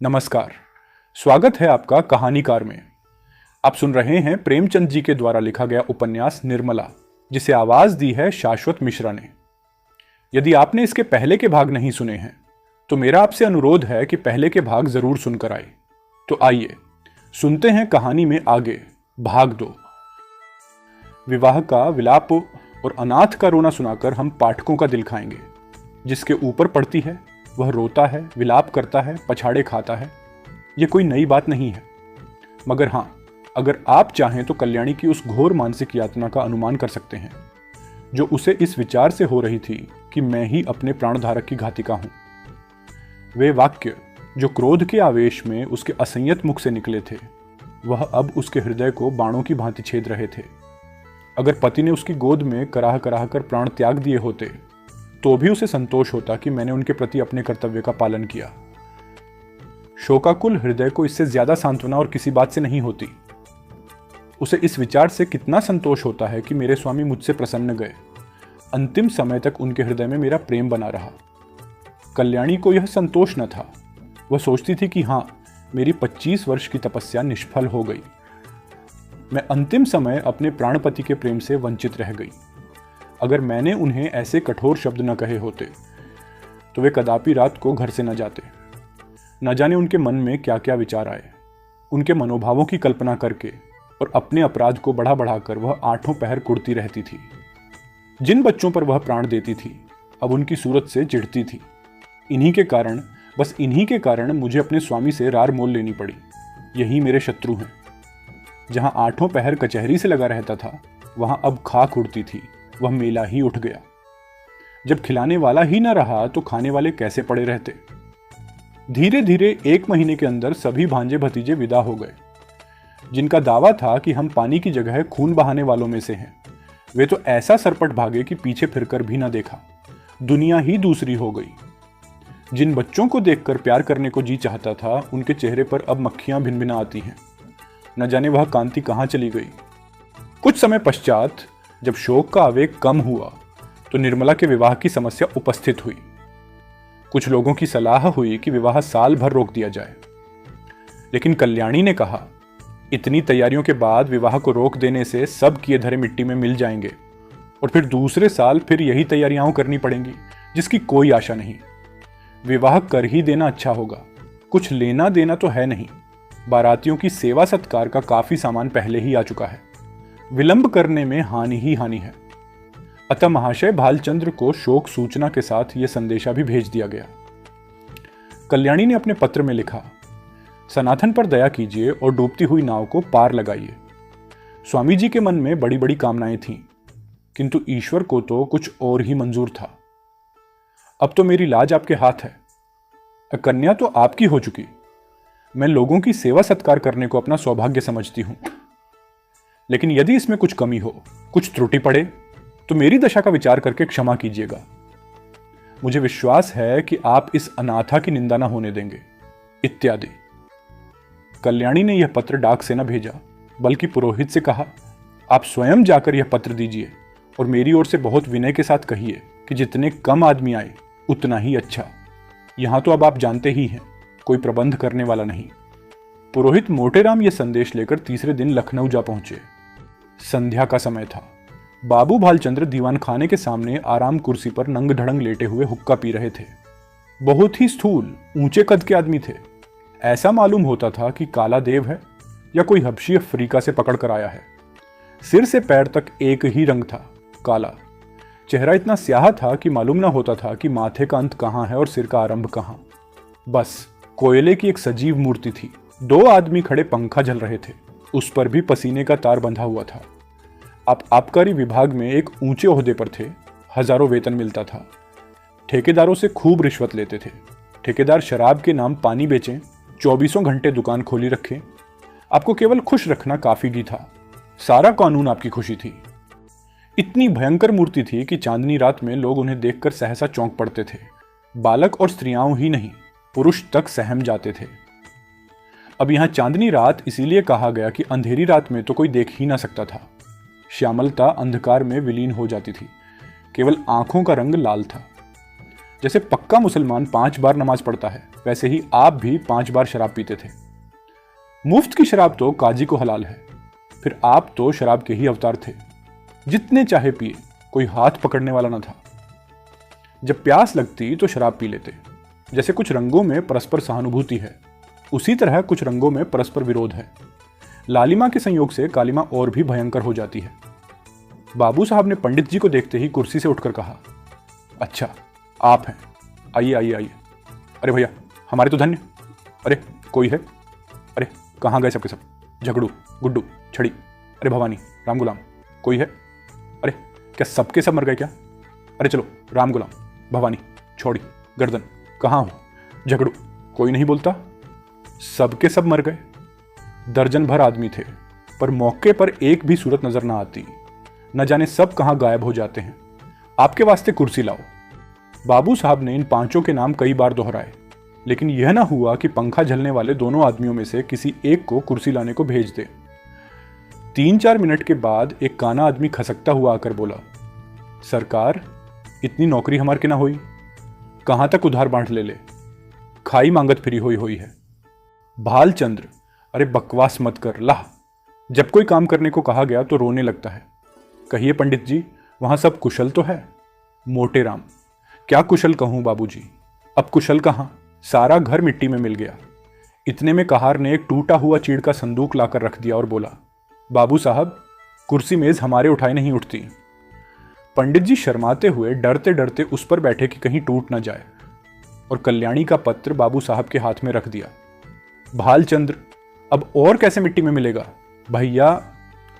नमस्कार। स्वागत है आपका कहानीकार में। आप सुन रहे हैं प्रेमचंद जी के द्वारा लिखा गया उपन्यास निर्मला, जिसे आवाज दी है शाश्वत मिश्रा ने। यदि आपने इसके पहले के भाग नहीं सुने हैं तो मेरा आपसे अनुरोध है कि पहले के भाग जरूर सुनकर आए। तो आइए सुनते हैं कहानी में आगे, भाग 2। विवाह का विलाप और अनाथ का रोना सुनाकर हम पाठकों का दिल खाएंगे। जिसके ऊपर पड़ती है वह रोता है, विलाप करता है, पछाड़े खाता है। यह कोई नई बात नहीं है, मगर हां, अगर आप चाहें तो कल्याणी की उस घोर मानसिक यातना का अनुमान कर सकते हैं जो उसे इस विचार से हो रही थी कि मैं ही अपने प्राणधारक की घातिका हूं। वे वाक्य जो क्रोध के आवेश में उसके असंयत मुख से निकले थे, वह अब उसके हृदय को बाणों की भांति छेद रहे थे। अगर पति ने उसकी गोद में कराह कराह कर प्राण त्याग दिए होते तो भी उसे संतोष होता कि मैंने उनके प्रति अपने कर्तव्य का पालन किया। शोकाकुल हृदय को इससे ज्यादा सांत्वना और किसी बात से नहीं होती। उसे इस विचार से कितना संतोष होता है कि मेरे स्वामी मुझसे प्रसन्न गए। अंतिम समय तक उनके हृदय में मेरा प्रेम बना रहा। कल्याणी को यह संतोष न था। वह सोचती थी कि हाँ, मेरी 25 वर्ष की तपस्या निष्फल हो गई। मैं अंतिम समय अपने प्राणपति के प्रेम से वंचित रह गई। अगर मैंने उन्हें ऐसे कठोर शब्द न कहे होते तो वे कदापि रात को घर से न जाते। न जाने उनके मन में क्या क्या विचार आए। उनके मनोभावों की कल्पना करके और अपने अपराध को बढ़ा बढ़ाकर वह आठों पहर कुढ़ती रहती थी। जिन बच्चों पर वह प्राण देती थी अब उनकी सूरत से चिढ़ती थी। बस इन्हीं के कारण मुझे अपने स्वामी से रार मोल लेनी पड़ी। यही मेरे शत्रु हैं। जहां आठों पहर कचहरी से लगा रहता था वहां अब खाक उड़ती थी। वह मेला ही उठ गया। जब खिलाने वाला ही न रहा तो खाने वाले कैसे पड़े रहते। धीरे धीरे 1 महीने के अंदर सभी भांजे भतीजे विदा हो गए। जिनका दावा था कि हम पानी की जगह खून बहाने वालों में से हैं, वे तो ऐसा सरपट भागे कि पीछे फिरकर भी न देखा। दुनिया ही दूसरी हो गई। जिन बच्चों को देखकर प्यार करने को जी चाहता था, उनके चेहरे पर अब मक्खियां भिनभिना आती हैं। न जाने वह कांति कहां चली गई। कुछ समय पश्चात जब शोक का आवेग कम हुआ तो निर्मला के विवाह की समस्या उपस्थित हुई। कुछ लोगों की सलाह हुई कि विवाह साल भर रोक दिया जाए, लेकिन कल्याणी ने कहा, इतनी तैयारियों के बाद विवाह को रोक देने से सब किए धरे मिट्टी में मिल जाएंगे और फिर दूसरे साल फिर यही तैयारियां करनी पड़ेंगी जिसकी कोई आशा नहीं। विवाह कर ही देना अच्छा होगा। कुछ लेना देना तो है नहीं। बारातियों की सेवा सत्कार का काफी सामान पहले ही आ चुका है। विलंब करने में हानि ही हानि है। अतः महाशय भालचंद्र को शोक सूचना के साथ यह संदेशा भी भेज दिया गया। कल्याणी ने अपने पत्र में लिखा, सनातन पर दया कीजिए और डूबती हुई नाव को पार लगाइए। स्वामी जी के मन में बड़ी बड़ी कामनाएं थीं, किंतु ईश्वर को तो कुछ और ही मंजूर था। अब तो मेरी लाज आपके हाथ है। कन्या तो आपकी हो चुकी। मैं लोगों की सेवा सत्कार करने को अपना सौभाग्य समझती हूं, लेकिन यदि इसमें कुछ कमी हो, कुछ त्रुटि पड़े तो मेरी दशा का विचार करके क्षमा कीजिएगा। मुझे विश्वास है कि आप इस अनाथा की निंदा न होने देंगे, इत्यादि। कल्याणी ने यह पत्र डाक से न भेजा, बल्कि पुरोहित से कहा, आप स्वयं जाकर यह पत्र दीजिए और मेरी ओर से बहुत विनय के साथ कहिए कि जितने कम आदमी आए उतना ही अच्छा। यहां तो अब आप जानते ही हैं, कोई प्रबंध करने वाला नहीं। पुरोहित मोटेराम यह संदेश लेकर तीसरे दिन लखनऊ जा पहुंचे। संध्या का समय था। बाबू भालचंद्र दीवान खाने के सामने आराम कुर्सी पर नंग ढड़ंग लेटे हुए हुक्का पी रहे थे। बहुत ही स्थूल, ऊंचे कद के आदमी थे। ऐसा मालूम होता था कि काला देव है या कोई हबशी अफ्रीका से पकड़ कर आया है। सिर से पैर तक एक ही रंग था, काला। चेहरा इतना स्याह था कि मालूम ना होता था कि माथे का अंत कहां है और सिर का आरंभ कहां। बस कोयले की एक सजीव मूर्ति थी। 2 आदमी खड़े पंखा झल रहे थे। उस पर भी पसीने का तार बंधा हुआ था। आप आबकारी विभाग में एक ऊंचे ओहदे पर थे। हजारों वेतन मिलता था। ठेकेदारों से खूब रिश्वत लेते थे। ठेकेदार शराब के नाम पानी बेचें, 24 घंटे दुकान खोली रखें। आपको केवल खुश रखना काफी ही था। सारा कानून आपकी खुशी थी। इतनी भयंकर मूर्ति थी कि चांदनी रात में लोग उन्हें देखकर सहसा चौंक पड़ते थे। बालक और स्त्रियां ही नहीं, पुरुष तक सहम जाते थे। अब यहां चांदनी रात इसीलिए कहा गया कि अंधेरी रात में तो कोई देख ही ना सकता था। श्यामलता अंधकार में विलीन हो जाती थी। केवल आंखों का रंग लाल था। जैसे पक्का मुसलमान 5 बार नमाज पढ़ता है, वैसे ही आप भी 5 बार शराब पीते थे। मुफ्त की शराब तो काजी को हलाल है, फिर आप तो शराब के ही अवतार थे। जितने चाहे पिए, कोई हाथ पकड़ने वाला न था। जब प्यास लगती तो शराब पी लेते। जैसे कुछ रंगों में परस्पर सहानुभूति है, उसी तरह कुछ रंगों में परस्पर विरोध है। लालिमा के संयोग से कालिमा और भी भयंकर हो जाती है। बाबू साहब ने पंडित जी को देखते ही कुर्सी से उठकर कहा, अच्छा आप हैं, आइए आइए आइए। अरे भैया हमारे तो धन्य। अरे कोई है? अरे कहाँ गए सबके सब? झगड़ू, गुड्डू, छड़ी, अरे भवानी, राम गुलाम, कोई है? अरे क्या सबके सब मर गए क्या? अरे चलो, राम गुलाम, भवानी, छोड़ी, गर्दन, कहाँ हो? झगड़ू, कोई नहीं बोलता? सबके सब मर गए। दर्जन भर आदमी थे, पर मौके पर एक भी सूरत नजर ना आती। न जाने सब कहाँ गायब हो जाते हैं। आपके वास्ते कुर्सी लाओ। बाबू साहब ने इन 5 के नाम कई बार दोहराए, लेकिन यह ना हुआ कि पंखा झलने वाले दोनों आदमियों में से किसी एक को कुर्सी लाने को भेज दे। 3-4 मिनट के बाद एक काना आदमी खसकता हुआ आकर बोला, सरकार इतनी नौकरी हमार के ना हुई, कहाँ तक उधार बांट ले ले, खाई मांगत फिरी हुई है। भालचंद्र, अरे बकवास मत कर ला। जब कोई काम करने को कहा गया तो रोने लगता है। कहिए पंडित जी, वहां सब कुशल तो है? मोटे राम, क्या कुशल कहूं बाबूजी, अब कुशल कहाँ, सारा घर मिट्टी में मिल गया। इतने में कहार ने एक टूटा हुआ चीड़ का संदूक लाकर रख दिया और बोला, बाबू साहब कुर्सी मेज हमारे उठाए नहीं उठती। पंडित जी शर्माते हुए डरते डरते उस पर बैठे कि कहीं टूट न जाए, और कल्याणी का पत्र बाबू साहब के हाथ में रख दिया। भालचंद्र, अब और कैसे मिट्टी में मिलेगा भैया,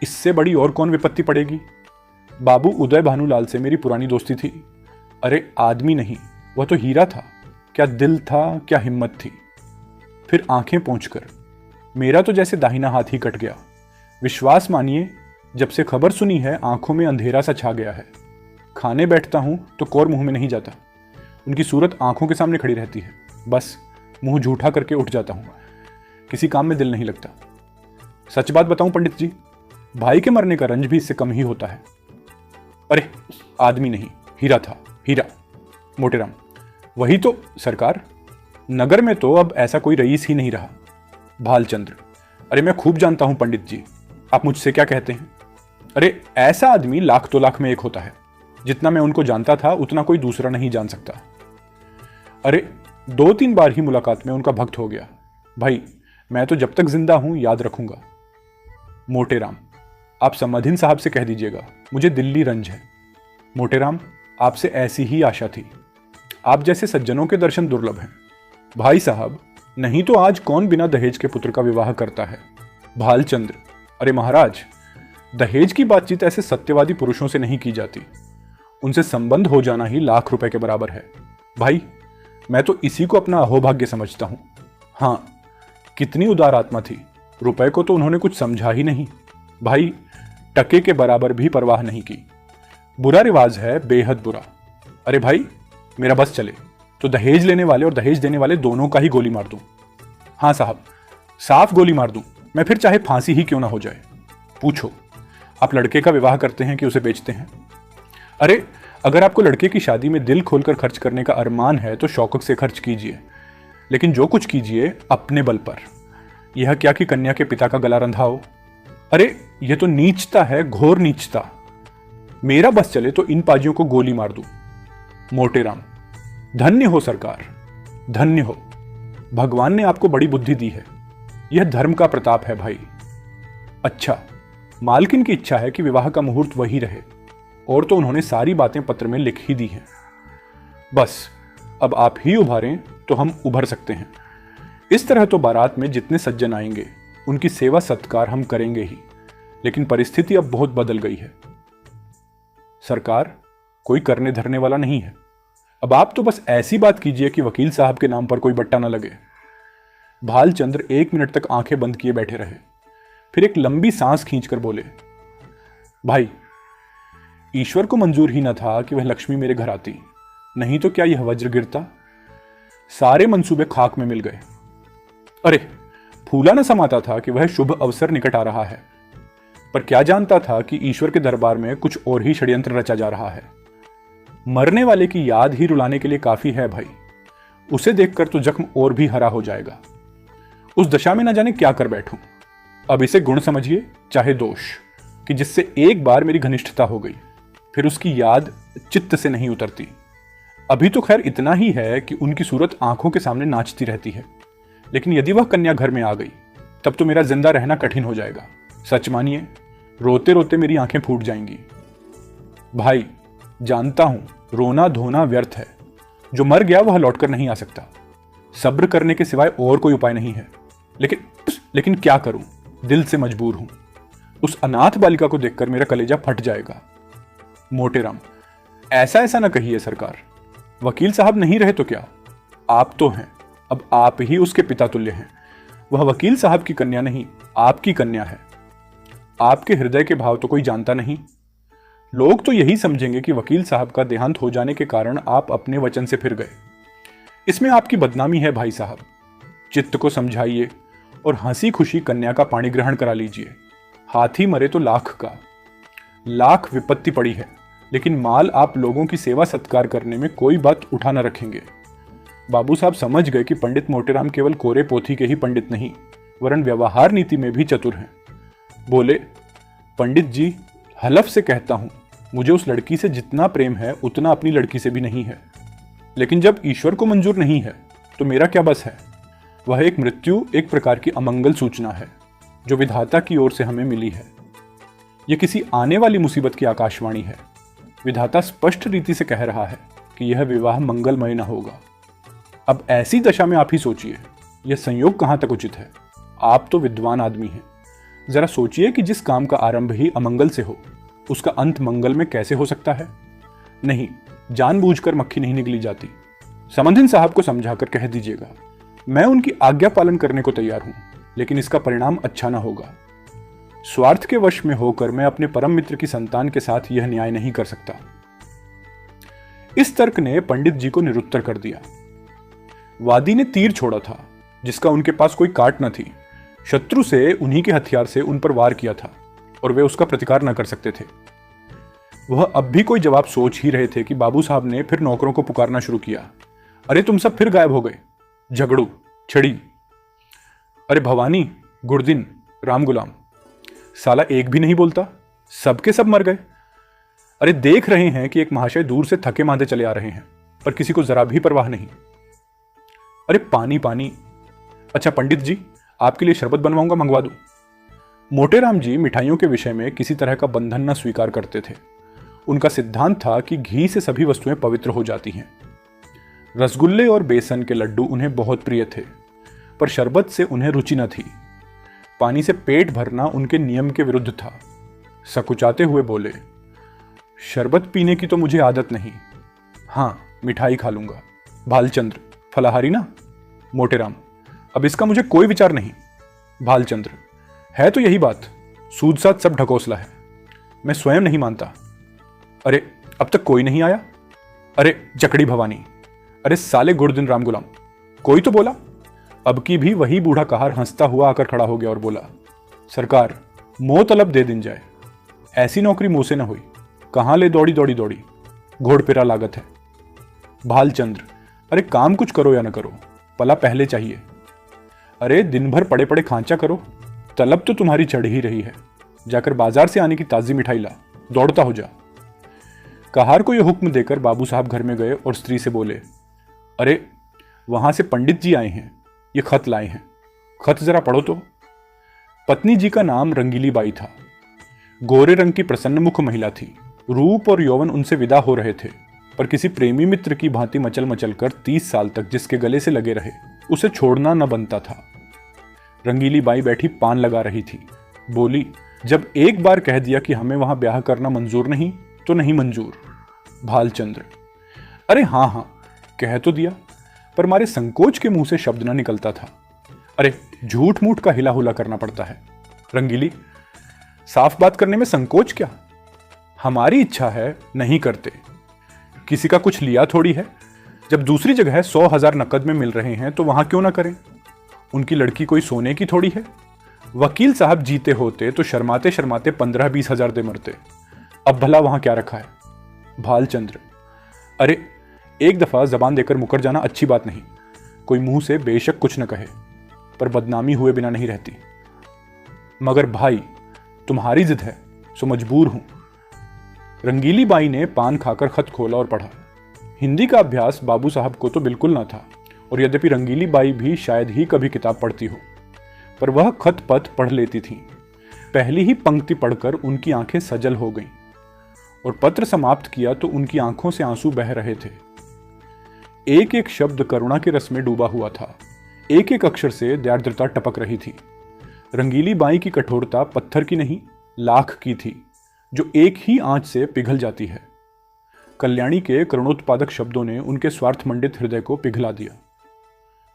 इससे बड़ी और कौन विपत्ति पड़ेगी। बाबू उदय भानुलाल से मेरी पुरानी दोस्ती थी। अरे आदमी नहीं, वह तो हीरा था। क्या दिल था, क्या हिम्मत थी। फिर आंखें पोंछकर, मेरा तो जैसे दाहिना हाथ ही कट गया। विश्वास मानिए, जब से खबर सुनी है आंखों में अंधेरा सा छा गया है। खाने बैठता हूं तो कौर मुंह में नहीं जाता। उनकी सूरत आंखों के सामने खड़ी रहती है, बस मुंह झूठा करके उठ जाता हूं। किसी काम में दिल नहीं लगता। सच बात बताऊं पंडित जी, भाई के मरने का रंज भी इससे कम ही होता है। अरे आदमी नहीं, हीरा था, हीरा। मोटेराम, वही तो सरकार, नगर में तो अब ऐसा कोई रईस ही नहीं रहा। भालचंद्र, अरे मैं खूब जानता हूं पंडित जी, आप मुझसे क्या कहते हैं। अरे ऐसा आदमी लाख तो लाख में एक होता है। जितना मैं उनको जानता था उतना कोई दूसरा नहीं जान सकता। अरे 2-3 बार ही मुलाकात में उनका भक्त हो गया। भाई मैं तो जब तक जिंदा हूं याद रखूंगा। मोटेराम, आप समधिन साहब से कह दीजिएगा, मुझे दिल्ली रंज है। मोटेराम, आपसे ऐसी ही आशा थी। आप जैसे सज्जनों के दर्शन दुर्लभ हैं। भाई साहब, नहीं तो आज कौन बिना दहेज के पुत्र का विवाह करता है। भालचंद्र, अरे महाराज, दहेज की बातचीत ऐसे सत्यवादी पुरुषों से नहीं की जाती। उनसे संबंध हो जाना ही लाख रुपए के बराबर है। भाई मैं तो इसी को अपना अहोभाग्य समझता हूं। हाँ, कितनी उदार आत्मा थी, रुपए को तो उन्होंने कुछ समझा ही नहीं। भाई टके के बराबर भी परवाह नहीं की। बुरा रिवाज है, बेहद बुरा। अरे भाई मेरा बस चले तो दहेज लेने वाले और दहेज देने वाले दोनों का ही गोली मार दूं। हाँ साहब, साफ गोली मार दूं, मैं फिर चाहे फांसी ही क्यों ना हो जाए। पूछो, आप लड़के का विवाह करते हैं कि उसे बेचते हैं? अरे अगर आपको लड़के की शादी में दिल खोलकर खर्च करने का अरमान है तो शौकत से खर्च कीजिए, लेकिन जो कुछ कीजिए अपने बल पर। यह क्या कि कन्या के पिता का गला रंधा हो। अरे यह तो नीचता है, घोर नीचता। मेरा बस चले तो इन पाजियों को गोली मार दूं। मोटेराम, धन्य हो सरकार, धन्य हो। भगवान ने आपको बड़ी बुद्धि दी है। यह धर्म का प्रताप है भाई। अच्छा, मालकिन की इच्छा है कि विवाह का मुहूर्त वही रहे, और तो उन्होंने सारी बातें पत्र में लिख ही दी हैं। बस अब आप ही उभारें तो हम उभर सकते हैं। इस तरह तो बारात में जितने सज्जन आएंगे उनकी सेवा सत्कार हम करेंगे ही, लेकिन परिस्थिति अब बहुत बदल गई है। सरकार, कोई करने धरने वाला नहीं है। अब आप तो बस ऐसी बात कीजिए कि वकील साहब के नाम पर कोई बट्टा न लगे। भालचंद्र 1 मिनट तक आंखें बंद किए बैठे रहे, फिर एक लंबी सांस खींचकर बोले, भाई ईश्वर को मंजूर ही न था कि वह लक्ष्मी मेरे घर आती, नहीं तो क्या यह वज्र गिरता। सारे मंसूबे खाक में मिल गए। अरे फूला न समाता था कि वह शुभ अवसर निकट आ रहा है, पर क्या जानता था कि ईश्वर के दरबार में कुछ और ही षड्यंत्र रचा जा रहा है। मरने वाले की याद ही रुलाने के लिए काफी है भाई। उसे देखकर तो जख्म और भी हरा हो जाएगा। उस दशा में ना जाने क्या कर बैठूं। अब इसे गुण समझिए चाहे दोष, कि जिससे एक बार मेरी घनिष्ठता हो गई फिर उसकी याद चित्त से नहीं उतरती। अभी तो खैर इतना ही है कि उनकी सूरत आंखों के सामने नाचती रहती है, लेकिन यदि वह कन्या घर में आ गई तब तो मेरा जिंदा रहना कठिन हो जाएगा। सच मानिए, रोते रोते मेरी आंखें फूट जाएंगी। भाई, जानता हूं रोना धोना व्यर्थ है। जो मर गया वह लौटकर नहीं आ सकता। सब्र करने के सिवाय और कोई उपाय नहीं है। लेकिन क्या करूं, दिल से मजबूर हूं। उस अनाथ बालिका को देखकर मेरा कलेजा फट जाएगा। मोटेराम, ऐसा ऐसा ना कहिए सरकार। वकील साहब नहीं रहे तो क्या, आप तो हैं। अब आप ही उसके पिता तुल्य हैं। वह वकील साहब की कन्या नहीं, आपकी कन्या है। आपके हृदय के भाव तो कोई जानता नहीं। लोग तो यही समझेंगे कि वकील साहब का देहांत हो जाने के कारण आप अपने वचन से फिर गए। इसमें आपकी बदनामी है भाई साहब। चित्त को समझाइए और हंसी खुशी कन्या का पाणी ग्रहण करा लीजिए। हाथी मरे तो लाख का। लाख विपत्ति पड़ी है, लेकिन माल आप लोगों की सेवा सत्कार करने में कोई बात उठा न रखेंगे। बाबू साहब समझ गए कि पंडित मोटेराम केवल कोरे पोथी के ही पंडित नहीं, वरन व्यवहार नीति में भी चतुर हैं। बोले, पंडित जी, हलफ से कहता हूं, मुझे उस लड़की से जितना प्रेम है उतना अपनी लड़की से भी नहीं है। लेकिन जब ईश्वर को मंजूर नहीं है तो मेरा क्या बस है। वह एक मृत्यु एक प्रकार की अमंगल सूचना है जो विधाता की ओर से हमें मिली है। यह किसी आने वाली मुसीबत की आकाशवाणी है। विधाता स्पष्ट रीति से कह रहा है कि यह विवाह मंगलमय न होगा। अब ऐसी दशा में आप ही सोचिए, यह संयोग कहां तक उचित है। आप तो विद्वान आदमी हैं। जरा सोचिए कि जिस काम का आरंभ ही अमंगल से हो, उसका अंत मंगल में कैसे हो सकता है। नहीं, जानबूझकर मक्खी नहीं निकली जाती। समंधिन साहब को समझाकर कह दीजिएगा, मैं उनकी आज्ञा पालन करने को तैयार हूं, लेकिन इसका परिणाम अच्छा ना होगा। स्वार्थ के वश में होकर मैं अपने परम मित्र की संतान के साथ यह न्याय नहीं कर सकता। इस तर्क ने पंडित जी को निरुत्तर कर दिया। वादी ने तीर छोड़ा था जिसका उनके पास कोई काट न थी। शत्रु से उन्हीं के हथियार से उन पर वार किया था और वे उसका प्रतिकार न कर सकते थे। वह अब भी कोई जवाब सोच ही रहे थे कि बाबू साहब ने फिर नौकरों को पुकारना शुरू किया। अरे तुम सब फिर गायब हो गए। झगड़ू, छड़ी, अरे भवानी, गुरदिन, राम गुलाम, साला एक भी नहीं बोलता। सबके सब मर गए। अरे देख रहे हैं कि एक महाशय दूर से थके मांदे चले आ रहे हैं, पर किसी को जरा भी परवाह नहीं। अरे पानी पानी। अच्छा पंडित जी, आपके लिए शरबत बनवाऊंगा, मंगवा दूं। मोटेराम जी मिठाइयों के विषय में किसी तरह का बंधन न स्वीकार करते थे। उनका सिद्धांत था कि घी से सभी वस्तुएं पवित्र हो जाती हैं। रसगुल्ले और बेसन के लड्डू उन्हें बहुत प्रिय थे, पर शरबत से उन्हें रुचि न थी। पानी से पेट भरना उनके नियम के विरुद्ध था। सकुचाते हुए बोले, शरबत पीने की तो मुझे आदत नहीं, हाँ मिठाई खा लूंगा। भालचंद्र, फलाहारी ना। मोटेराम, अब इसका मुझे कोई विचार नहीं। भालचंद्र, है तो यही बात। सूद साथ सब ढकोसला है। मैं स्वयं नहीं मानता। अरे अब तक कोई नहीं आया। अरे जकड़ी भवानी, अरे साले गुरदिन राम गुलाम, कोई तो बोला। अब की भी वही बूढ़ा कहार हंसता हुआ आकर खड़ा हो गया और बोला, सरकार मोह तलब दे दिन जाए। ऐसी नौकरी मुंह से न हुई। कहां ले दौड़ी दौड़ी दौड़ी, घोड़ पेरा लागत है। भालचंद्र, अरे काम कुछ करो या न करो, पला पहले चाहिए। अरे दिन भर पड़े पड़े खांचा करो, तलब तो तुम्हारी चढ़ ही रही है। जाकर बाजार से आने की ताजी मिठाई ला, दौड़ता हो जा। कहार को यह हुक्म देकर बाबू साहब घर में गए और स्त्री से बोले, अरे वहां से पंडित जी आए हैं, ये खत लाए हैं, खत जरा पढ़ो तो। पत्नी जी का नाम रंगीली बाई था। गोरे रंग की प्रसन्न मुख महिला थी। रूप और यौवन उनसे विदा हो रहे थे, पर किसी प्रेमी मित्र की भांति मचल मचल कर 30 साल तक जिसके गले से लगे रहे उसे छोड़ना न बनता था। रंगीली बाई बैठी पान लगा रही थी। बोली, जब एक बार कह दिया कि हमें वहां ब्याह करना मंजूर नहीं तो नहीं मंजूर। भालचंद्र, अरे हाँ हाँ कह तो दिया, पर मारे संकोच के मुंह से शब्द न निकलता था। अरे झूठ मूठ का हिला हुला करना पड़ता है। रंगीली, साफ बात करने में संकोच क्या। हमारी इच्छा है, नहीं करते। किसी का कुछ लिया थोड़ी है। जब दूसरी जगह 100,000 नकद में मिल रहे हैं तो वहां क्यों ना करें। उनकी लड़की कोई सोने की थोड़ी है। वकील साहब जीते होते तो शर्माते शर्माते 15-20 हजार दे मरते। अब भला वहां क्या रखा है। भालचंद्र, अरे, एक दफ़ा ज़बान देकर मुकर जाना अच्छी बात नहीं। कोई मुंह से बेशक कुछ न कहे, पर बदनामी हुए बिना नहीं रहती। मगर भाई, तुम्हारी जिद है सो मजबूर हूं। रंगीली बाई ने पान खाकर खत खोला और पढ़ा। हिंदी का अभ्यास बाबू साहब को तो बिल्कुल ना था, और यद्यपि रंगीली बाई भी शायद ही कभी किताब पढ़ती हो, पर वह खत पत पढ़ लेती थीं। पहली ही पंक्ति पढ़कर उनकी आंखें सजल हो गईं, और पत्र समाप्त किया तो उनकी आंखों से आंसू बह रहे थे। एक एक शब्द करुणा के रस में डूबा हुआ था। एक एक अक्षर से दयार्द्रता टपक रही थी। रंगीली बाई की कठोरता पत्थर की नहीं, लाख की थी, जो एक ही आंच से पिघल जाती है। कल्याणी के करुणोत्पादक शब्दों ने उनके स्वार्थमंडित हृदय को पिघला दिया।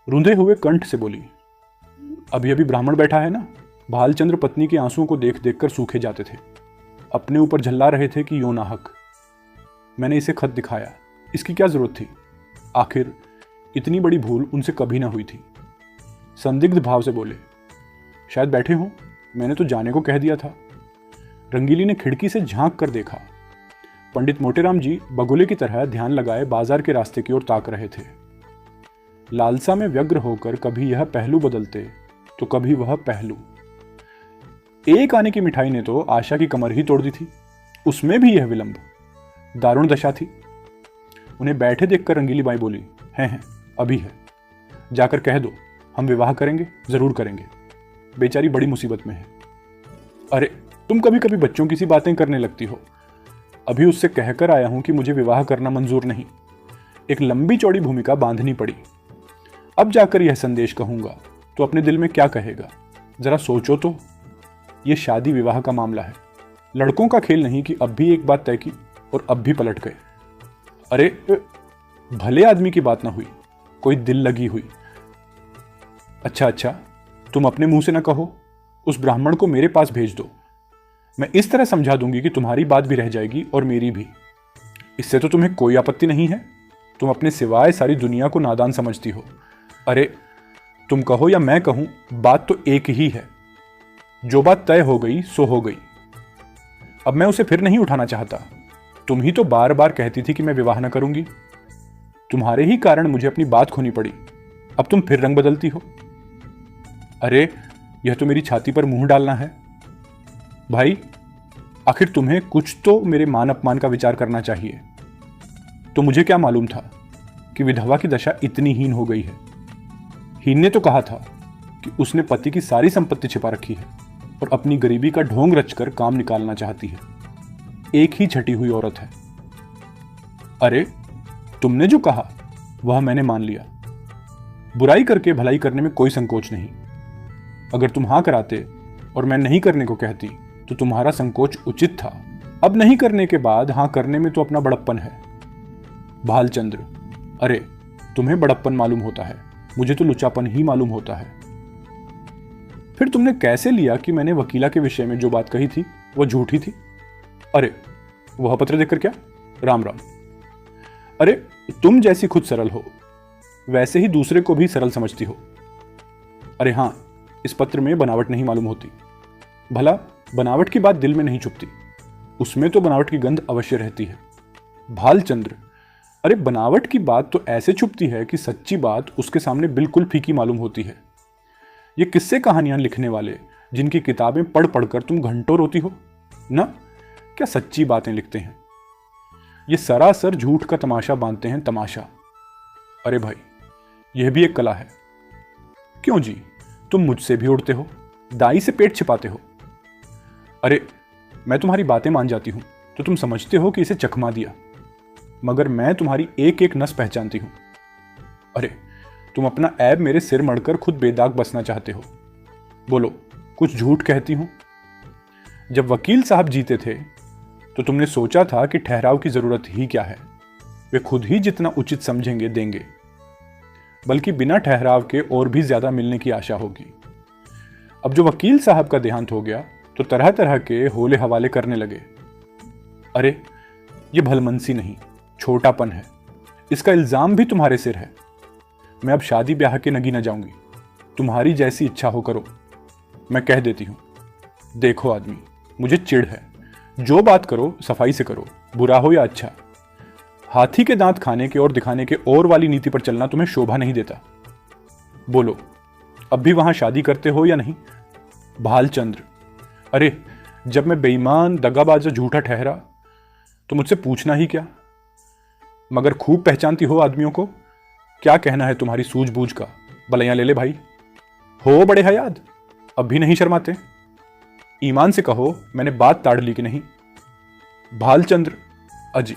रूंधे हुए कंठ से बोली, अभी अभी ब्राह्मण बैठा है ना। भालचंद्र पत्नी के आंसुओं को देख देख कर सूखे जाते थे। अपने ऊपर झल्ला रहे थे कि यो नाहक। मैंने इसे खत दिखाया, इसकी क्या जरूरत थी? आखिर इतनी बड़ी भूल उनसे कभी ना हुई थी। संदिग्ध भाव से बोले, शायद बैठे हो, मैंने तो जाने को कह दिया था। रंगीली ने खिड़की से झांक कर देखा। पंडित मोटेराम जी बगुले की तरह ध्यान लगाए बाजार के रास्ते की ओर ताक रहे थे। लालसा में व्यग्र होकर कभी यह पहलू बदलते तो कभी वह पहलू। एक आने की मिठाई ने तो आशा की कमर ही तोड़ दी थी, उसमें भी यह विलंब। दारुण दशा थी। उन्हें बैठे देखकर रंगीली बाई बोली, हैं अभी है, जाकर कह दो हम विवाह करेंगे, जरूर करेंगे। बेचारी बड़ी मुसीबत में है। अरे, तुम कभी कभी बच्चों की सी बातें करने लगती हो। अभी उससे कहकर आया हूं कि मुझे विवाह करना मंजूर नहीं। एक लंबी चौड़ी भूमिका बांधनी पड़ी। अब जाकर यह संदेश कहूंगा तो अपने दिल में क्या कहेगा, जरा सोचो तो। यह शादी विवाह का मामला है, लड़कों का खेल नहीं कि अब भी एक बात तय की और अब भी पलट गए। अरे, भले आदमी की बात ना हुई, कोई दिल लगी हुई। अच्छा, तुम अपने मुंह से ना कहो, उस ब्राह्मण को मेरे पास भेज दो। मैं इस तरह समझा दूंगी कि तुम्हारी बात भी रह जाएगी और मेरी भी। इससे तो तुम्हें कोई आपत्ति नहीं है। तुम अपने सिवाय सारी दुनिया को नादान समझती हो। अरे, तुम कहो या मैं कहूं, बात तो एक ही है। जो बात तय हो गई सो हो गई। अब मैं उसे फिर नहीं उठाना चाहता। तुम ही तो बार बार कहती थी कि मैं विवाह न करूंगी। तुम्हारे ही कारण मुझे अपनी बात खोनी पड़ी। अब तुम फिर रंग बदलती हो। अरे, यह तो मेरी छाती पर मुंह डालना है। भाई, आखिर तुम्हें कुछ तो मेरे मान अपमान का विचार करना चाहिए। तो मुझे क्या मालूम था कि विधवा की दशा इतनी हीन हो गई है। हीन ने तो कहा था कि उसने पति की सारी संपत्ति छिपा रखी है और अपनी गरीबी का ढोंग रचकर काम निकालना चाहती है। एक ही छटी हुई औरत है। अरे, तुमने जो कहा वह मैंने मान लिया। बुराई करके भलाई करने में कोई संकोच नहीं। अगर तुम हां कराते और मैं नहीं करने को कहती तो तुम्हारा संकोच उचित था। अब नहीं करने के बाद हां करने में तो अपना बड़प्पन है। भालचंद्र, अरे, तुम्हें बड़प्पन मालूम होता है, मुझे तो लुचापन ही मालूम होता है। फिर तुमने कैसे लिया कि मैंने वकीला के विषय में जो बात कही थी वह झूठी थी? अरे, वह पत्र देखकर क्या? राम राम। अरे, तुम जैसी खुद सरल हो, वैसे ही दूसरे को भी सरल समझती हो। अरे हां, इस पत्र में बनावट नहीं मालूम होती। भला बनावट की बात दिल में नहीं छुपती, उसमें तो बनावट की गंध अवश्य रहती है। भालचंद्र, अरे, बनावट की बात तो ऐसे छुपती है कि सच्ची बात उसके सामने बिल्कुल फीकी मालूम होती है। ये किस्से कहानियां लिखने वाले जिनकी किताबें पढ़ पढ़कर तुम घंटों रोती हो ना, क्या सच्ची बातें लिखते हैं? ये सरासर झूठ का तमाशा बांधते हैं, तमाशा। अरे भाई, यह भी एक कला है। क्यों जी, तुम मुझसे भी उड़ते हो, दाई से पेट छिपाते हो। अरे, मैं तुम्हारी बातें मान जाती हूं तो तुम समझते हो कि इसे चकमा दिया, मगर मैं तुम्हारी एक एक नस पहचानती हूं। अरे, तुम अपना ऐब मेरे सिर मड़कर खुद बेदाग बसना चाहते हो। बोलो, कुछ झूठ कहती हूं? जब वकील साहब जीते थे तो तुमने सोचा था कि ठहराव की जरूरत ही क्या है, वे खुद ही जितना उचित समझेंगे देंगे, बल्कि बिना ठहराव के और भी ज्यादा मिलने की आशा होगी। अब जो वकील साहब का देहांत हो गया तो तरह तरह के होले हवाले करने लगे। अरे, ये भलमनसी नहीं, छोटापन है। इसका इल्जाम भी तुम्हारे सिर है। मैं अब शादी ब्याह के नगी न जाऊंगी। तुम्हारी जैसी इच्छा हो करो। मैं कह देती हूं, देखो आदमी, मुझे चिढ़ है। जो बात करो सफाई से करो, बुरा हो या अच्छा। हाथी के दांत खाने के और दिखाने के और वाली नीति पर चलना तुम्हें शोभा नहीं देता। बोलो, अब भी वहां शादी करते हो या नहीं? भालचंद्र, अरे जब मैं बेईमान, दगाबाज और झूठा ठहरा तो मुझसे पूछना ही क्या? मगर खूब पहचानती हो आदमियों को। क्या कहना है तुम्हारी सूझबूझ का? बलैया ले ले भाई। हो बड़े हयाद, अब भी नहीं शर्माते? ईमान से कहो, मैंने बात ताड़ ली कि नहीं? भालचंद्र, अजी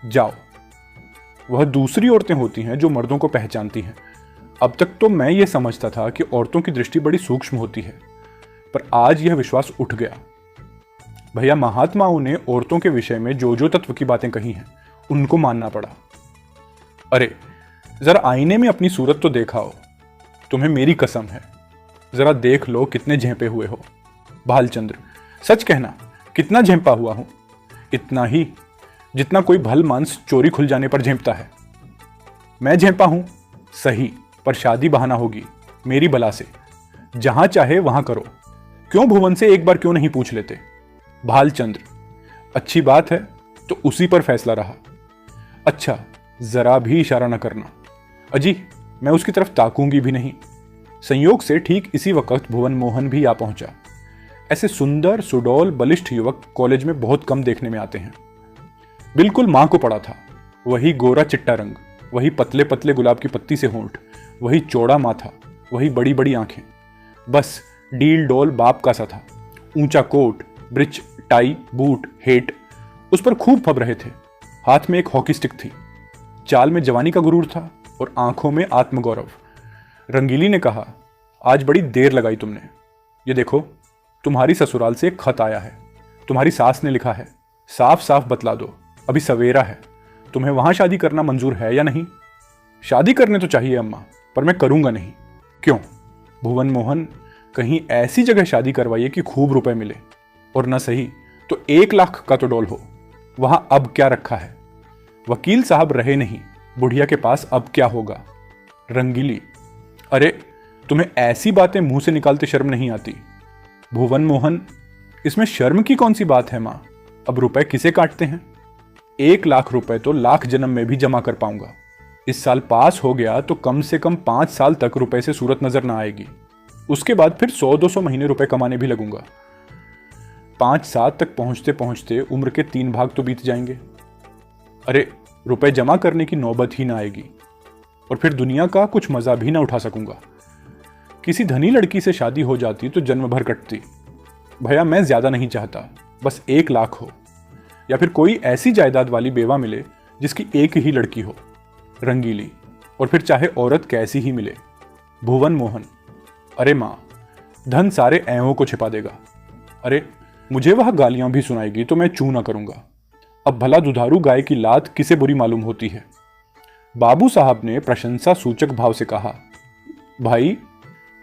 जाओ। वह दूसरी औरतें होती हैं जो मर्दों को पहचानती हैं। अब तक तो मैं ये समझता था कि औरतों की दृष्टि बड़ी सूक्ष्म होती है, पर आज यह विश्वास उठ गया। भैया, महात्माओं ने औरतों के विषय में जो जो तत्व की बातें कही हैं उनको मानना पड़ा। अरे जरा आईने में अपनी सूरत तो देखाओ, तुम्हें मेरी कसम है, जरा देख लो कितने झेंपे हुए हो। भालचंद्र, सच कहना, कितना झेंपा हुआ हूं? इतना ही जितना कोई भल मांस चोरी खुल जाने पर झेंपता है। मैं झेंपा हूं सही, पर शादी बहाना होगी मेरी बला से। जहां चाहे वहां करो। क्यों भुवन से एक बार क्यों नहीं पूछ लेते? भालचंद्र, अच्छी बात है तो उसी पर फैसला रहा। अच्छा, जरा भी इशारा न करना। अजी, मैं उसकी तरफ ताकूंगी भी नहीं। संयोग से ठीक इसी वक्त भुवन मोहन भी आ पहुंचा। ऐसे सुंदर, सुडौल, बलिष्ठ युवक कॉलेज में बहुत कम देखने में आते हैं। बिल्कुल मां को पड़ा था। वही गोरा चिट्टा रंग, वही पतले पतले गुलाब की पत्ती से होंठ, वही चौड़ा माथा, वही बड़ी बड़ी आंखें। बस डील डोल बाप का सा था। ऊंचा coat, breech, tie, boot, hat उस पर खूब फब रहे थे। हाथ में एक हॉकी स्टिक थी। चाल में जवानी का गुरूर था और आंखों में आत्मगौरव। रंगीली ने कहा, आज बड़ी देर लगाई तुमने। ये देखो, तुम्हारी ससुराल से एक खत आया है। तुम्हारी सास ने लिखा है, साफ साफ बतला दो, अभी सवेरा है, तुम्हें वहां शादी करना मंजूर है या नहीं? शादी करने तो चाहिए अम्मा, पर मैं करूंगा नहीं। क्यों? भुवन मोहन, कहीं ऐसी जगह शादी करवाइए कि खूब रुपए मिले, और न सही तो 1 लाख का तो डोल हो। वहां अब क्या रखा है? वकील साहब रहे नहीं, बुढ़िया के पास अब क्या होगा? रंगीली, अरे तुम्हें ऐसी बातें मुंह से निकालते शर्म नहीं आती? भुवन मोहन, इसमें शर्म की कौन सी बात है मां? अब रुपए किसे काटते हैं? 1 लाख रुपए तो लाख जन्म में भी जमा कर पाऊंगा। इस साल पास हो गया तो कम से कम 5 साल तक रुपए से सूरत नजर ना आएगी। उसके बाद फिर 100-200 महीने रुपए कमाने भी लगूंगा। 5-7 तक पहुंचते पहुंचते उम्र के 3 भाग तो बीत जाएंगे। अरे रुपए जमा करने की नौबत ही ना आएगी, और फिर दुनिया का कुछ मजा भी ना उठा सकूंगा। किसी धनी लड़की से शादी हो जाती तो जन्म भर कटती। भैया, मैं ज्यादा नहीं चाहता, बस 1 लाख हो, या फिर कोई ऐसी जायदाद वाली बेवा मिले जिसकी एक ही लड़की हो। रंगीली, और फिर चाहे औरत कैसी ही मिले। भुवन मोहन, अरे मां, धन सारे ऐहों को छिपा देगा। अरे मुझे वह गालियां भी सुनाएगी तो मैं चू ना करूंगा। अब भला दुधारू गाय की लात किसे बुरी मालूम होती है? बाबू साहब ने प्रशंसा सूचक भाव से कहा, भाई,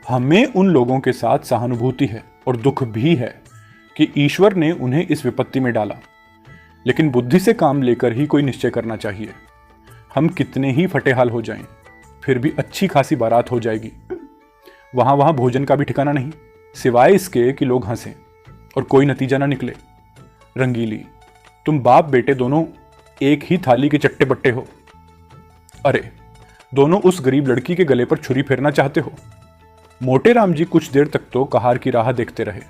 हमें उन लोगों के साथ सहानुभूति है और दुख भी है कि ईश्वर ने उन्हें इस विपत्ति में डाला, लेकिन बुद्धि से काम लेकर ही कोई निश्चय करना चाहिए। हम कितने ही फटेहाल हो जाएं, फिर भी अच्छी खासी बारात हो जाएगी। वहां भोजन का भी ठिकाना नहीं, सिवाय इसके कि लोग हंसें और कोई नतीजा ना निकले। रंगीली, तुम बाप बेटे दोनों एक ही थाली के चट्टे बट्टे हो। अरे दोनों उस गरीब लड़की के गले पर छुरी फेरना चाहते हो। मोटे राम जी कुछ देर तक तो कहार की राह देखते रहे,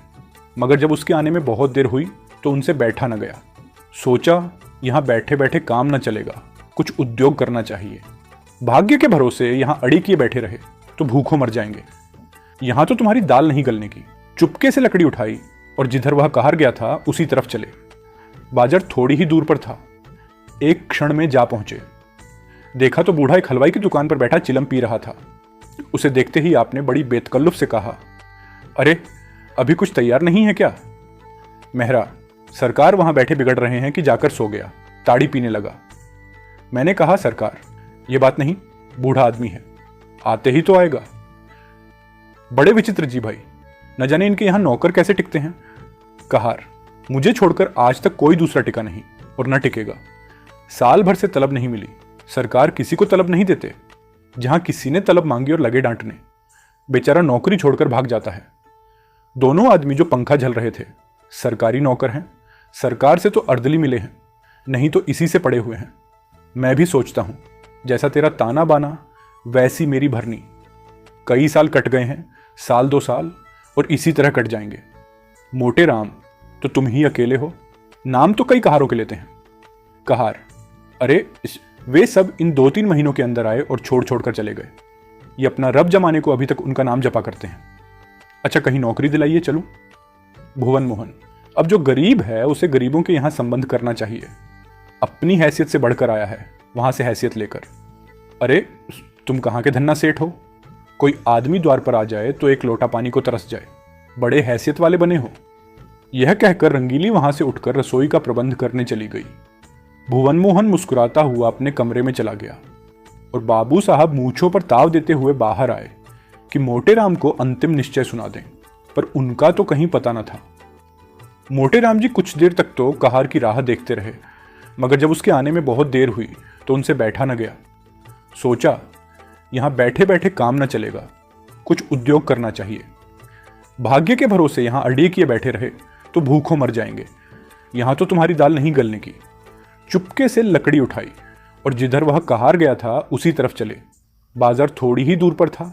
मगर जब उसके आने में बहुत देर हुई तो उनसे बैठा न गया। सोचा, यहां बैठे बैठे काम न चलेगा, कुछ उद्योग करना चाहिए। भाग्य के भरोसे यहां अड़ी किए बैठे रहे तो भूखों मर जाएंगे। यहां तो तुम्हारी दाल नहीं गलने की। चुपके से लकड़ी उठाई और जिधर वह कहार गया था उसी तरफ चले। बाजार थोड़ी ही दूर पर था। एक क्षण में जा पहुंचे। देखा तो बूढ़ा एक हलवाई की दुकान पर बैठा चिलम पी रहा था। उसे देखते ही आपने बड़ी बेतकल्लुफ से कहा, अरे अभी कुछ तैयार नहीं है क्या? मेहरा, सरकार वहां बैठे बिगड़ रहे हैं कि जाकर सो गया, ताड़ी पीने लगा। मैंने कहा, सरकार, यह बात नहीं, बूढ़ा आदमी है, आते ही तो आएगा। बड़े विचित्र जी भाई, न जाने इनके यहां नौकर कैसे टिकते हैं। कहार, मुझे छोड़कर आज तक कोई दूसरा टिका नहीं और न टिकेगा। साल भर से तलब नहीं मिली। सरकार किसी को तलब नहीं देते। जहां किसी ने तलब मांगी और लगे डांटने, बेचारा नौकरी छोड़कर भाग जाता है। दोनों आदमी जो पंखा झल रहे थे सरकारी नौकर हैं। सरकार से तो अर्दली मिले हैं, नहीं तो इसी से पड़े हुए हैं। मैं भी सोचता हूँ, जैसा तेरा ताना बाना वैसी मेरी भरनी। कई साल कट गए हैं, साल 2 साल, और इसी तरह कट जाएंगे। मोटे राम, तो तुम ही अकेले हो। नाम तो कई कहारों के लेते हैं। कहार, अरे वे सब इन 2-3 महीनों के अंदर आए और छोड़ छोड़ कर चले गए। ये अपना रब जमाने को अभी तक उनका नाम जपा करते हैं। अच्छा, कहीं नौकरी दिलाइए चलूं। भुवन मोहन, अब जो गरीब है उसे गरीबों के यहाँ संबंध करना चाहिए। अपनी हैसियत से बढ़कर आया है, वहां से हैसियत लेकर। अरे तुम कहाँ के धन्ना सेठ हो? कोई आदमी द्वार पर आ जाए तो एक लोटा पानी को तरस जाए, बड़े हैसियत वाले बने हो। यह कहकर रंगीली वहां से उठकर रसोई का प्रबंध करने चली गई। भुवन मोहन मुस्कुराता हुआ अपने कमरे में चला गया और बाबू साहब मूंछों पर ताव देते हुए बाहर आए कि मोटे राम को अंतिम निश्चय सुना दें, पर उनका तो कहीं पता न था। मोटे राम जी कुछ देर तक तो कहार की राह देखते रहे, मगर जब उसके आने में बहुत देर हुई तो उनसे बैठा न गया। सोचा, यहां बैठे बैठे काम न चलेगा, कुछ उद्योग करना चाहिए। भाग्य के भरोसे यहां अड़ी किए बैठे रहे तो भूखों मर जाएंगे। यहां तो तुम्हारी दाल नहीं गलने की। चुपके से लकड़ी उठाई और जिधर वह कहार गया था उसी तरफ चले। बाजार थोड़ी ही दूर पर था।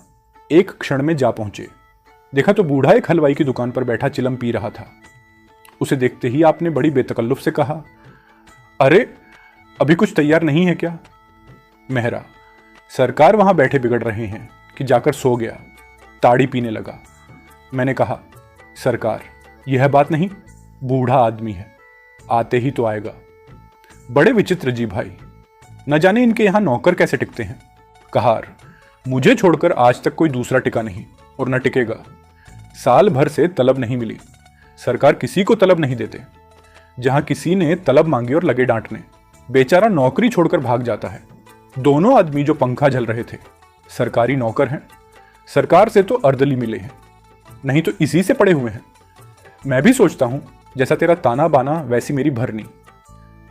एक क्षण में जा पहुंचे। देखा तो बूढ़ा एक हलवाई की दुकान पर बैठा चिलम पी रहा था। उसे देखते ही आपने बड़ी बेतकल्लुफ से कहा, अरे अभी कुछ तैयार नहीं है क्या? मेहरा, सरकार वहां बैठे बिगड़ रहे हैं कि जाकर सो गया। ताड़ी पीने लगा। मैंने कहा, सरकार यह बात नहीं, बूढ़ा आदमी है, आते ही तो आएगा। बड़े विचित्र जी भाई, न जाने इनके यहां नौकर कैसे टिकते हैं। कहार, मुझे छोड़कर आज तक कोई दूसरा टिका नहीं और न टिकेगा। साल भर से तलब नहीं मिली। सरकार किसी को तलब नहीं देते। जहां किसी ने तलब मांगी और लगे डांटने, बेचारा नौकरी छोड़कर भाग जाता है। दोनों आदमी जो पंखा झल रहे थे सरकारी नौकर हैं। सरकार से तो अर्दली मिले हैं, नहीं तो इसी से पड़े हुए हैं। मैं भी सोचता हूं, जैसा तेरा ताना बाना वैसी मेरी भरनी।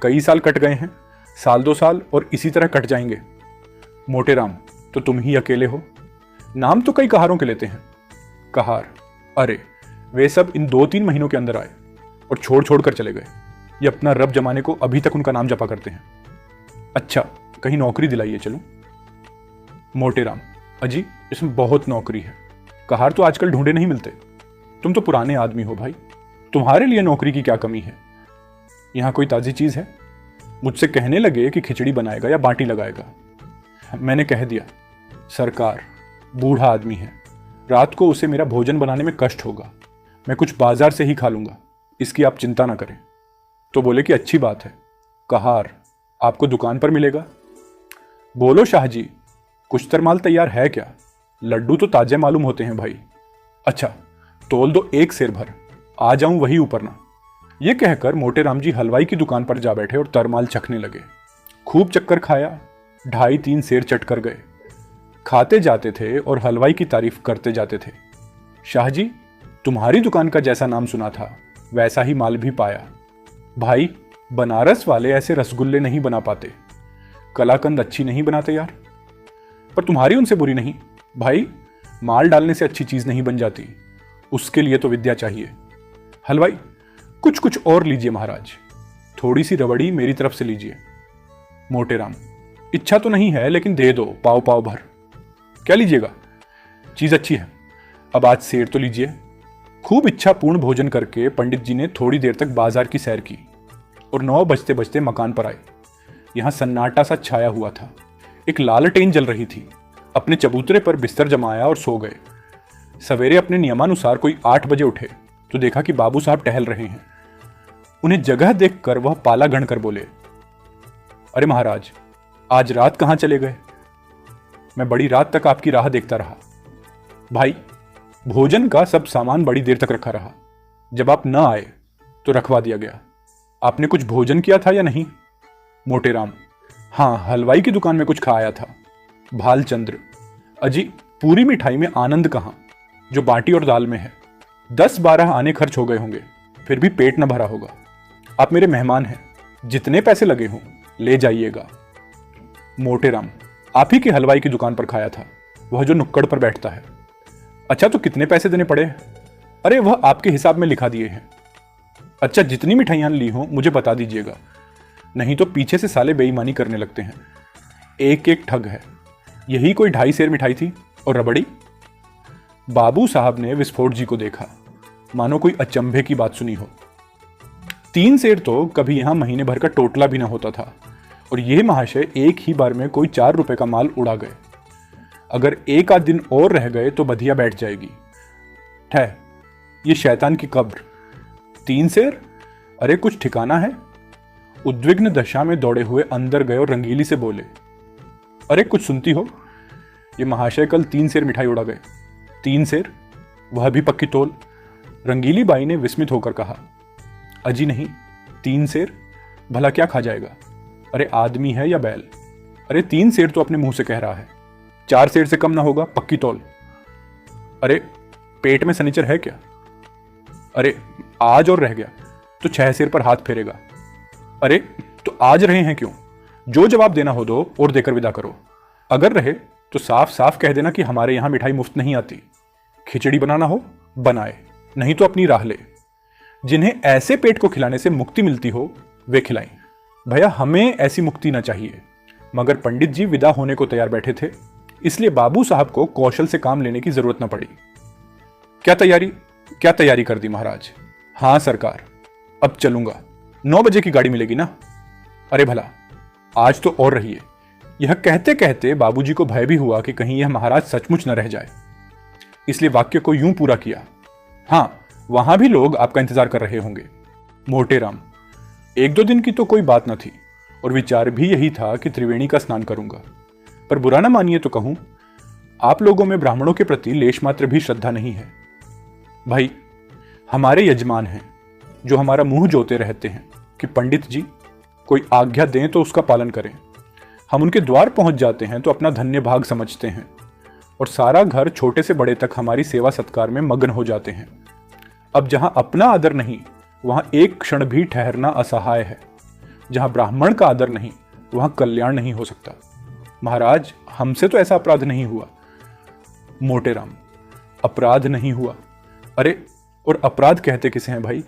कई साल कट गए हैं, साल 2 साल, और इसी तरह कट जाएंगे। मोटे राम, तो तुम ही अकेले हो। नाम तो कई कहारों के लेते हैं। कहार, अरे वे सब इन 2-3 महीनों के अंदर आए और छोड़ छोड़ कर चले गए। ये अपना रब जमाने को अभी तक उनका नाम जपा करते हैं। अच्छा, कहीं नौकरी दिलाइए चलूं। मोटे राम, अजी इसमें बहुत नौकरी है। कहार तो आजकल ढूंढे नहीं मिलते। तुम तो पुराने आदमी हो भाई, तुम्हारे लिए नौकरी की क्या कमी है? यहां कोई ताजी चीज है? मुझसे कहने लगे कि खिचड़ी बनाएगा या बाटी लगाएगा। मैंने कह दिया, सरकार बूढ़ा आदमी है, रात को उसे मेरा भोजन बनाने में कष्ट होगा। मैं कुछ बाजार से ही खा लूंगा, इसकी आप चिंता ना करें। तो बोले कि अच्छी बात है। कहार, आपको दुकान पर मिलेगा। बोलो शाह जी, कुछ तरमाल तैयार है क्या? लड्डू तो ताजे मालूम होते हैं भाई। अच्छा, तोल दो 1 सेर भर, आ जाऊं वही ऊपर ना। यह कहकर मोटे राम जी हलवाई की दुकान पर जा बैठे और तरमाल चखने लगे। खूब चक्कर खाया, 2.5-3 सेर चट कर गए। खाते जाते थे और हलवाई की तारीफ करते जाते थे। शाह जी, तुम्हारी दुकान का जैसा नाम सुना था वैसा ही माल भी पाया। भाई, बनारस वाले ऐसे रसगुल्ले नहीं बना पाते, कलाकंद अच्छी नहीं बनाते यार। पर तुम्हारी उनसे बुरी नहीं भाई, माल डालने से अच्छी चीज नहीं बन जाती, उसके लिए तो विद्या चाहिए। हलवाई, कुछ कुछ और लीजिए महाराज, थोड़ी सी रबड़ी मेरी तरफ से लीजिए। मोटे राम, इच्छा तो नहीं है लेकिन दे दो, पाव पाव भर। क्या लीजिएगा? चीज अच्छी है, अब आज सेर तो लीजिए। खूब इच्छापूर्ण भोजन करके पंडित जी ने थोड़ी देर तक बाजार की सैर की और 9 बजते बजते मकान पर आए। यहां सन्नाटा सा छाया हुआ था। एक लालटेन जल रही थी। अपने चबूतरे पर बिस्तर जमाया और सो गए। सवेरे अपने नियमानुसार कोई 8 बजे उठे तो देखा कि बाबू साहब टहल रहे हैं। उन्हें जगह देखकर वह पाला गण कर बोले, अरे महाराज, आज रात कहां चले गए? मैं बड़ी रात तक आपकी राह देखता रहा। भाई, भोजन का सब सामान बड़ी देर तक रखा रहा। जब आप न आए तो रखवा दिया गया। आपने कुछ भोजन किया था या नहीं? मोटे राम, हाँ, हलवाई की दुकान में कुछ खाया था। भालचंद्र, अजी पूरी मिठाई में आनंद कहाँ, जो बाटी और दाल में है। 10-12 आने खर्च हो गए होंगे, फिर भी पेट न भरा होगा। आप मेरे मेहमान हैं, जितने पैसे लगे हों ले जाइएगा। मोटे राम, आप ही के हलवाई की दुकान पर खाया था, वह जो नुक्कड़ पर बैठता है। अच्छा, तो कितने पैसे देने पड़े? अरे वह आपके हिसाब में लिखा दिए हैं। अच्छा, जितनी मिठाइयाँ ली हों मुझे बता दीजिएगा, नहीं तो पीछे से साले बेईमानी करने लगते हैं। एक एक ठग है। यही कोई 2.5 सेर मिठाई थी और रबड़ी। बाबू साहब ने विस्फोट जी को देखा, मानो कोई अचंभे की बात सुनी हो। 3 सेर तो कभी यहां महीने भर का टोटला भी ना होता था, और ये महाशय एक ही बार में कोई 4 रुपए का माल उड़ा गए। अगर एक आध दिन और रह गए तो बधिया बैठ जाएगी। ठह, ये शैतान की कब्र। 3 सेर? अरे कुछ ठिकाना है? उद्विग्न दशा में दौड़े हुए अंदर गए और रंगीली से बोले, अरे कुछ सुनती हो? ये महाशय कल 3 सेर मिठाई उड़ा गए। 3 सेर? वह भी पक्की तोल? रंगीली बाई ने विस्मित होकर कहा, अजी नहीं, 3 सेर? भला क्या खा जाएगा? अरे आदमी है या बैल? अरे 3 सेर तो अपने मुंह से कह रहा है। 4 सेर से कम ना होगा, पक्की तौल। अरे पेट में सनीचर है क्या? अरे आज और रह गया तो 6 सेर पर हाथ फेरेगा। अरे तो आज रहे हैं क्यों? जो जवाब देना हो दो और देकर विदा करो। अगर रहे तो साफ साफ कह देना कि हमारे यहां मिठाई मुफ्त नहीं आती। खिचड़ी बनाना हो बनाए, नहीं तो अपनी राह ले। जिन्हें ऐसे पेट को खिलाने से मुक्ति मिलती हो वे खिलाएं। भैया हमें ऐसी मुक्ति ना चाहिए। मगर पंडित जी विदा होने को तैयार बैठे थे, इसलिए बाबू साहब को कौशल से काम लेने की जरूरत न पड़ी। क्या तैयारी कर दी महाराज? हाँ सरकार, अब चलूंगा। 9 बजे की गाड़ी मिलेगी ना? अरे भला आज तो और रहिए। यह कहते कहते बाबूजी को भय भी हुआ कि कहीं यह महाराज सचमुच न रह जाए, इसलिए वाक्य को यूं पूरा किया, हाँ वहां भी लोग आपका इंतजार कर रहे होंगे। मोटे राम, 1-2 दिन की तो कोई बात न थी, और विचार भी यही था कि त्रिवेणी का स्नान करूंगा। पर बुरा ना मानिए तो कहूं, आप लोगों में ब्राह्मणों के प्रति लेश मात्र भी श्रद्धा नहीं है। भाई हमारे यजमान हैं जो हमारा मुंह जोते रहते हैं कि पंडित जी कोई आज्ञा दें तो उसका पालन करें। हम उनके द्वार पहुंच जाते हैं तो अपना धन्य भाग समझते हैं, और सारा घर छोटे से बड़े तक हमारी सेवा सत्कार में मग्न हो जाते हैं। अब जहां अपना आदर नहीं वहां एक क्षण भी ठहरना असहाय है। जहां ब्राह्मण का आदर नहीं वहां कल्याण नहीं हो सकता। महाराज हमसे तो ऐसा अपराध नहीं हुआ। मोटे राम, अपराध नहीं हुआ? अरे और अपराध कहते किसे हैं भाई?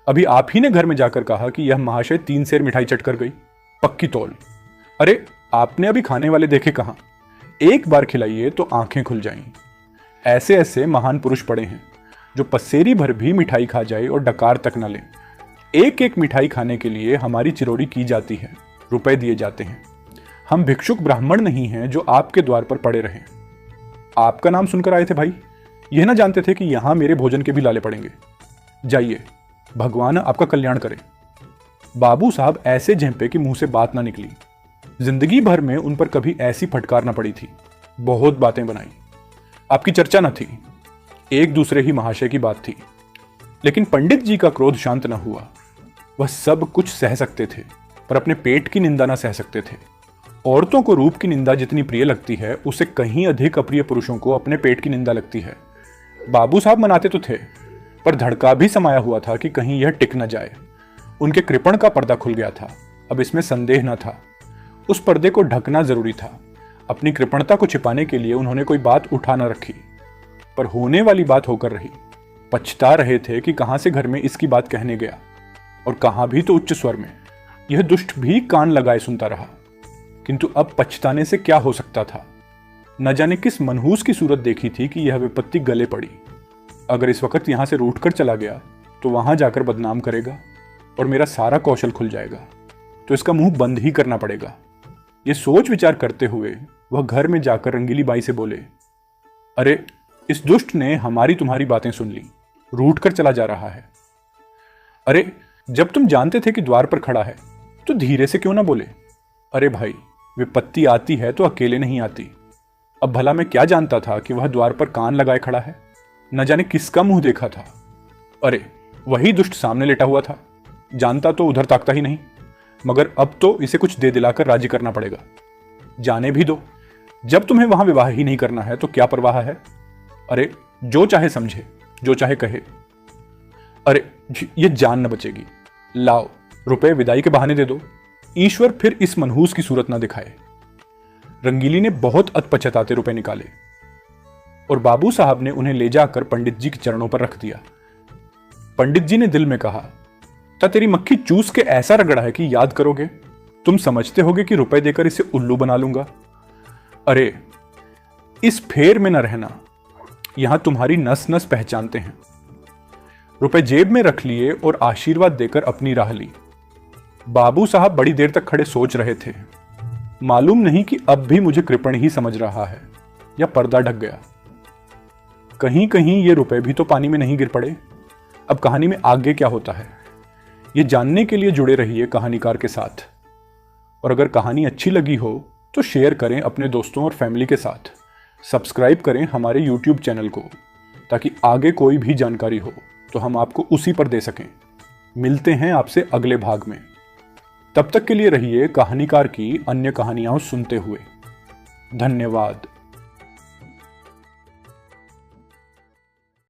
अभी आप ही ने घर में जाकर कहा कि यह महाशय 3 सेर मिठाई चटकर गई, पक्की तौल। अरे आपने अभी खाने वाले देखे कहां? एक बार खिलाइए तो आंखें खुल जाएं। ऐसे ऐसे महान पुरुष पड़े हैं जो पसेरी भर भी मिठाई खा जाए और डकार तक न ले। एक एक मिठाई खाने के लिए हमारी चिरौरी की जाती है, रुपए दिए जाते हैं। हम भिक्षुक ब्राह्मण नहीं हैं जो आपके द्वार पर पड़े रहें। आपका नाम सुनकर आए थे भाई, यह ना जानते थे कि यहां मेरे भोजन के भी लाले पड़ेंगे। जाइए, भगवान आपका कल्याण करे। बाबू साहब ऐसे झेंपे कि मुंह से बात ना निकली। जिंदगी भर में उन पर कभी ऐसी फटकार ना पड़ी थी। बहुत बातें बनाई, आपकी चर्चा न थी, एक दूसरे ही महाशय की बात थी। लेकिन पंडित जी का क्रोध शांत न हुआ। वह सब कुछ सह सकते थे, पर अपने पेट की निंदा न सह सकते थे। औरतों को रूप की निंदा जितनी प्रिय लगती है, उससे कहीं अधिक अप्रिय पुरुषों को अपने पेट की निंदा लगती है। बाबू साहब मनाते तो थे, पर धड़का भी समाया हुआ था कि कहीं यह टिक न जाए। उनके कृपण का पर्दा खुल गया था, अब इसमें संदेह न था। उस पर्दे को ढकना जरूरी था। अपनी कृपणता को छिपाने के लिए उन्होंने कोई बात उठा न रखी, पर होने वाली बात होकर रही। पछता रहे थे कि कहां से घर में इसकी बात कहने गया, और कहां भी तो उच्च स्वर में। यह दुष्ट भी कान लगाए सुनता रहा, किंतु अब पछताने से क्या हो सकता था? न जाने किस मनहूस की सूरत देखी थी कि यह विपत्ति गले पड़ी। अगर इस वक्त यहां से रूठकर चला गया तो वहां जाकर बदनाम करेगा और मेरा सारा कौशल खुल जाएगा, तो इसका मुंह बंद ही करना पड़ेगा। ये सोच विचार करते हुए वह घर में जाकर रंगीली बाई से बोले, अरे इस दुष्ट ने हमारी तुम्हारी बातें सुन ली, रूठ कर चला जा रहा है। अरे जब तुम जानते थे कि द्वार पर खड़ा है तो धीरे से क्यों ना बोले? अरे भाई, विपत्ति आती है तो अकेले नहीं आती। अब भला मैं क्या जानता था कि वह द्वार पर कान लगाए खड़ा है? न जाने किसका मुंह देखा था। अरे वही दुष्ट सामने लेटा हुआ था, जानता तो उधर ताकता ही नहीं। मगर अब तो इसे कुछ दे दिलाकर राजी करना पड़ेगा। जाने भी दो, जब तुम्हें वहां विवाह ही नहीं करना है तो क्या परवाह है? अरे जो चाहे समझे, जो चाहे कहे। अरे ये जान न बचेगी। लाओ रुपए विदाई के बहाने दे दो, ईश्वर फिर इस मनहूस की सूरत ना दिखाए। रंगीली ने बहुत अतपचताते रुपए निकाले और बाबू साहब ने उन्हें ले जाकर पंडित जी के चरणों पर रख दिया। पंडित जी ने दिल में कहा, क्या तेरी मक्खी चूस के ऐसा रगड़ा है कि याद करोगे? तुम समझते होगे कि रुपए देकर इसे उल्लू बना लूंगा। अरे इस फेर में न रहना, यहां तुम्हारी नस नस पहचानते हैं। रुपए जेब में रख लिए और आशीर्वाद देकर अपनी राह ली। बाबू साहब बड़ी देर तक खड़े सोच रहे थे। मालूम नहीं कि अब भी मुझे कृपण ही समझ रहा है या पर्दा ढक गया। कहीं कहीं ये रुपए भी तो पानी में नहीं गिर पड़े। अब कहानी में आगे क्या होता है, ये जानने के लिए जुड़े रहिए कहानीकार के साथ। और अगर कहानी अच्छी लगी हो तो शेयर करें अपने दोस्तों और फैमिली के साथ। सब्सक्राइब करें हमारे YouTube चैनल को, ताकि आगे कोई भी जानकारी हो तो हम आपको उसी पर दे सकें। मिलते हैं आपसे अगले भाग में। तब तक के लिए रहिए कहानीकार की अन्य कहानियां सुनते हुए। धन्यवाद।